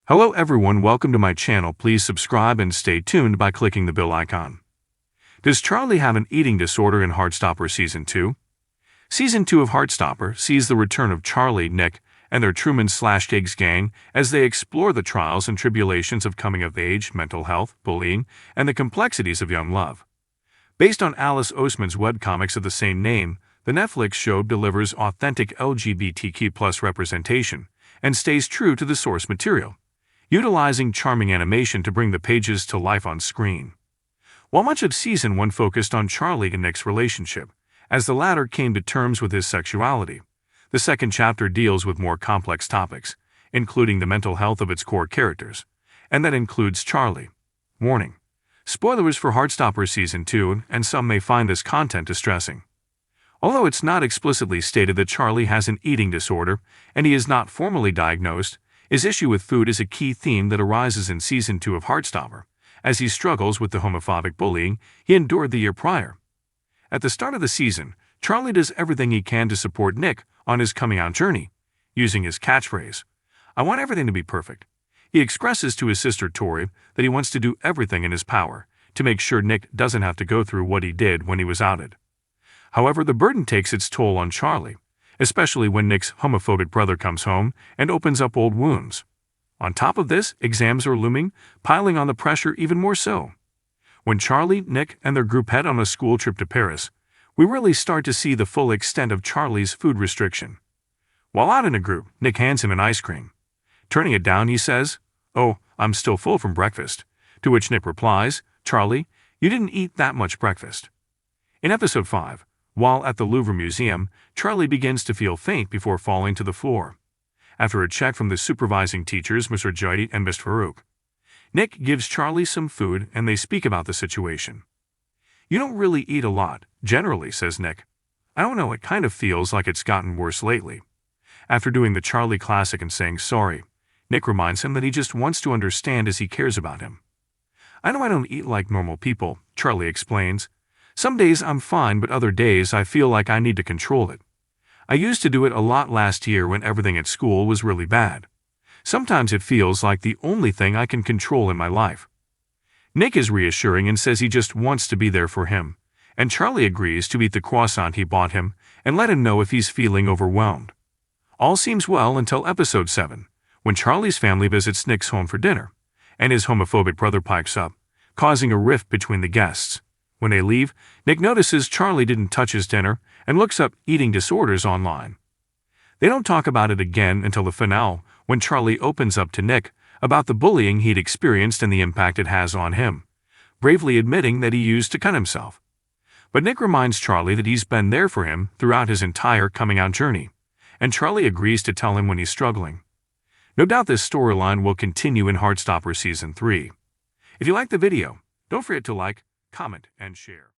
Hello everyone, welcome to my channel. Please subscribe and stay tuned by clicking the bell icon. Does Charlie have an eating disorder in Heartstopper Season 2? Season 2 of Heartstopper sees the return of Charlie, Nick, and their Truman/Higgs gang as they explore the trials and tribulations of coming of age, mental health, bullying, and the complexities of young love. Based on Alice Oseman's webcomics of the same name, the Netflix show delivers authentic LGBTQ+ representation and stays true to the source material, utilizing charming animation to bring the pages to life on screen. While much of Season 1 focused on Charlie and Nick's relationship, as the latter came to terms with his sexuality, the second chapter deals with more complex topics, including the mental health of its core characters, and that includes Charlie. Warning: spoilers for Heartstopper Season 2, and some may find this content distressing. Although it's not explicitly stated that Charlie has an eating disorder and he is not formally diagnosed, his issue with food is a key theme that arises in Season 2 of Heartstopper, as he struggles with the homophobic bullying he endured the year prior. At the start of the season, Charlie does everything he can to support Nick on his coming-out journey, using his catchphrase, "I want everything to be perfect." He expresses to his sister Tori that he wants to do everything in his power to make sure Nick doesn't have to go through what he did when he was outed. However, the burden takes its toll on Charlie, especially when Nick's homophobic brother comes home and opens up old wounds. On top of this, exams are looming, piling on the pressure even more so. When Charlie, Nick, and their group head on a school trip to Paris, we really start to see the full extent of Charlie's food restriction. While out in a group, Nick hands him an ice cream. Turning it down, he says, "Oh, I'm still full from breakfast," to which Nick replies, "Charlie, you didn't eat that much breakfast." In Episode 5, while at the Louvre Museum, Charlie begins to feel faint before falling to the floor. After a check from the supervising teachers, Mr. Jaidi and Mr. Farouk, Nick gives Charlie some food and they speak about the situation. "You don't really eat a lot, generally," says Nick. "I don't know, it kind of feels like it's gotten worse lately." After doing the Charlie classic and saying sorry, Nick reminds him that he just wants to understand as he cares about him. "I know I don't eat like normal people," Charlie explains. "Some days I'm fine, but other days I feel like I need to control it. I used to do it a lot last year when everything at school was really bad. Sometimes it feels like the only thing I can control in my life." Nick is reassuring and says he just wants to be there for him, and Charlie agrees to eat the croissant he bought him and let him know if he's feeling overwhelmed. All seems well until Episode 7, when Charlie's family visits Nick's home for dinner, and his homophobic brother pipes up, causing a rift between the guests. When they leave, Nick notices Charlie didn't touch his dinner and looks up eating disorders online. They don't talk about it again until the finale, when Charlie opens up to Nick about the bullying he'd experienced and the impact it has on him, bravely admitting that he used to cut himself. But Nick reminds Charlie that he's been there for him throughout his entire coming-out journey, and Charlie agrees to tell him when he's struggling. No doubt this storyline will continue in Heartstopper Season 3. If you liked the video, don't forget to like, comment, and share.